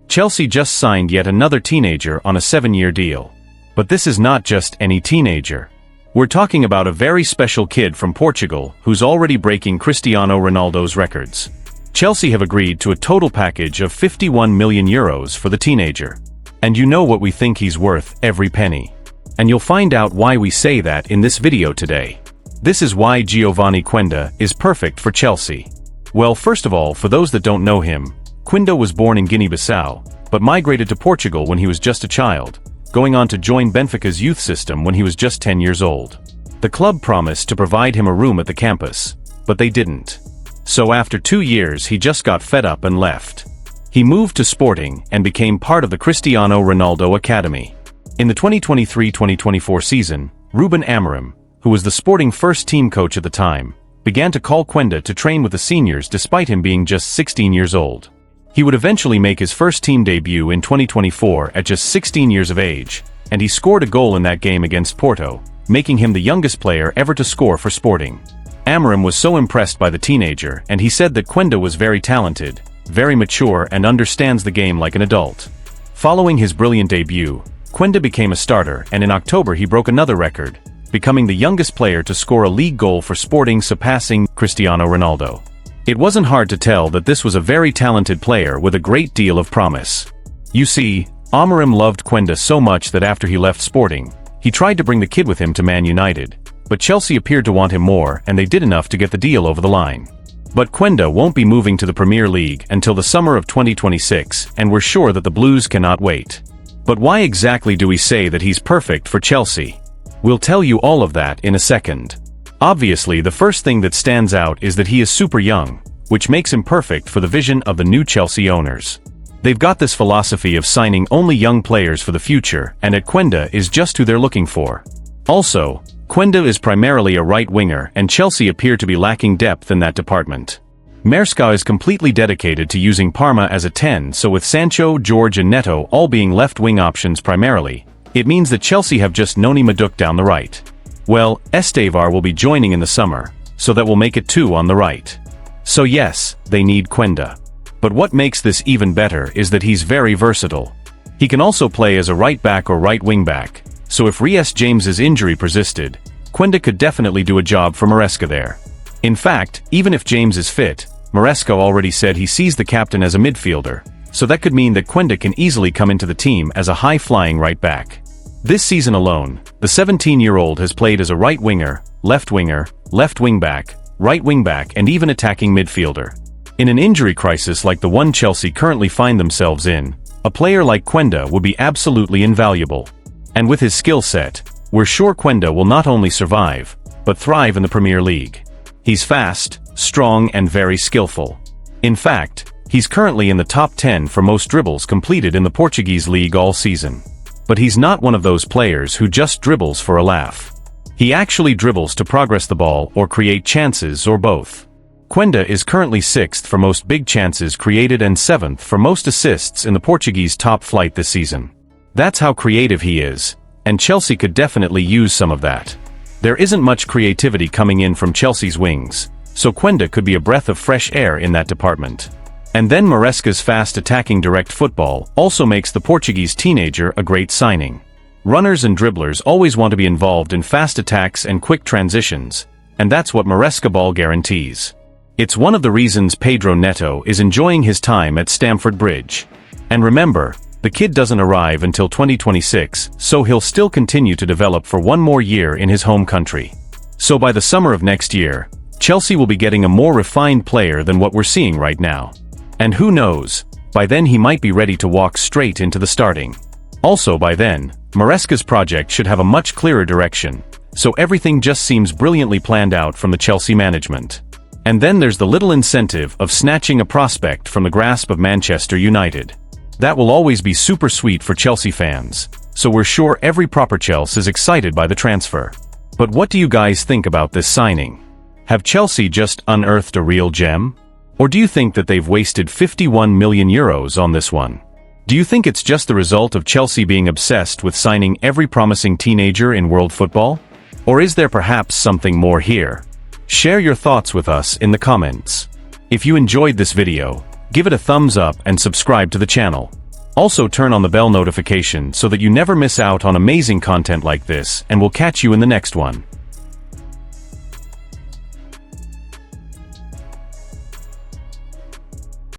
Chelsea just signed yet another teenager on a 7-year deal. But this is not just any teenager. We're talking about a very special kid from Portugal who's already breaking Cristiano Ronaldo's records. Chelsea have agreed to a total package of €51 million for the teenager. And you know what we think he's worth, every penny. And you'll find out why we say that in this video today. This is why Geovany Quenda is perfect for Chelsea. Well, first of all, for those that don't know him, Quenda was born in Guinea-Bissau, but migrated to Portugal when he was just a child, going on to join Benfica's youth system when he was just 10 years old. The club promised to provide him a room at the campus, but they didn't. So after 2 years he just got fed up and left. He moved to Sporting and became part of the Cristiano Ronaldo Academy. In the 2023-2024 season, Ruben Amorim, who was the Sporting first-team coach at the time, began to call Quenda to train with the seniors despite him being just 16 years old. He would eventually make his first team debut in 2024 at just 16 years of age, and he scored a goal in that game against Porto, making him the youngest player ever to score for Sporting. Amorim was so impressed by the teenager, and he said that Quenda was very talented, very mature, and understands the game like an adult. Following his brilliant debut, Quenda became a starter, and in October he broke another record, becoming the youngest player to score a league goal for Sporting, surpassing Cristiano Ronaldo. It wasn't hard to tell that this was a very talented player with a great deal of promise. You see, Amorim loved Quenda so much that after he left Sporting, he tried to bring the kid with him to Man United, but Chelsea appeared to want him more, and they did enough to get the deal over the line. But Quenda won't be moving to the Premier League until the summer of 2026, and we're sure that the Blues cannot wait. But why exactly do we say that he's perfect for Chelsea? We'll tell you all of that in a second. Obviously, the first thing that stands out is that he is super young, which makes him perfect for the vision of the new Chelsea owners. They've got this philosophy of signing only young players for the future, and Quenda is just who they're looking for. Also, Quenda is primarily a right winger, and Chelsea appear to be lacking depth in that department. Maresca is completely dedicated to using Parma as a 10, so with Sancho, George and Neto all being left-wing options primarily, it means that Chelsea have just Noni Madueke down the right. Well, Estevar will be joining in the summer, so that will make it 2 on the right. So yes, they need Quenda. But what makes this even better is that he's very versatile. He can also play as a right back or right wing back, so if Reece James's injury persisted, Quenda could definitely do a job for Maresca there. In fact, even if James is fit, Maresca already said he sees the captain as a midfielder, so that could mean that Quenda can easily come into the team as a high-flying right back. This season alone, the 17-year-old has played as a right winger, left wing back, right wing back, and even attacking midfielder. In an injury crisis like the one Chelsea currently find themselves in, a player like Quenda would be absolutely invaluable. And with his skill set, we're sure Quenda will not only survive, but thrive in the Premier League. He's fast, strong, and very skillful. In fact, he's currently in the top 10 for most dribbles completed in the Portuguese league all season. But he's not one of those players who just dribbles for a laugh. He actually dribbles to progress the ball or create chances or both. Quenda is currently 6th for most big chances created and 7th for most assists in the Portuguese top flight this season. That's how creative he is, and Chelsea could definitely use some of that. There isn't much creativity coming in from Chelsea's wings, so Quenda could be a breath of fresh air in that department. And then Maresca's fast attacking direct football also makes the Portuguese teenager a great signing. Runners and dribblers always want to be involved in fast attacks and quick transitions, and that's what Maresca ball guarantees. It's one of the reasons Pedro Neto is enjoying his time at Stamford Bridge. And remember, the kid doesn't arrive until 2026, so he'll still continue to develop for one more year in his home country. So by the summer of next year, Chelsea will be getting a more refined player than what we're seeing right now. And who knows, by then he might be ready to walk straight into the starting. Also by then, Maresca's project should have a much clearer direction, so everything just seems brilliantly planned out from the Chelsea management. And then there's the little incentive of snatching a prospect from the grasp of Manchester United. That will always be super sweet for Chelsea fans, so we're sure every proper Chelsea is excited by the transfer. But what do you guys think about this signing? Have Chelsea just unearthed a real gem? Or do you think that they've wasted €51 million on this one? Do you think it's just the result of Chelsea being obsessed with signing every promising teenager in world football? Or is there perhaps something more here? Share your thoughts with us in the comments. If you enjoyed this video, give it a thumbs up and subscribe to the channel. Also turn on the bell notification so that you never miss out on amazing content like this, and we'll catch you in the next one.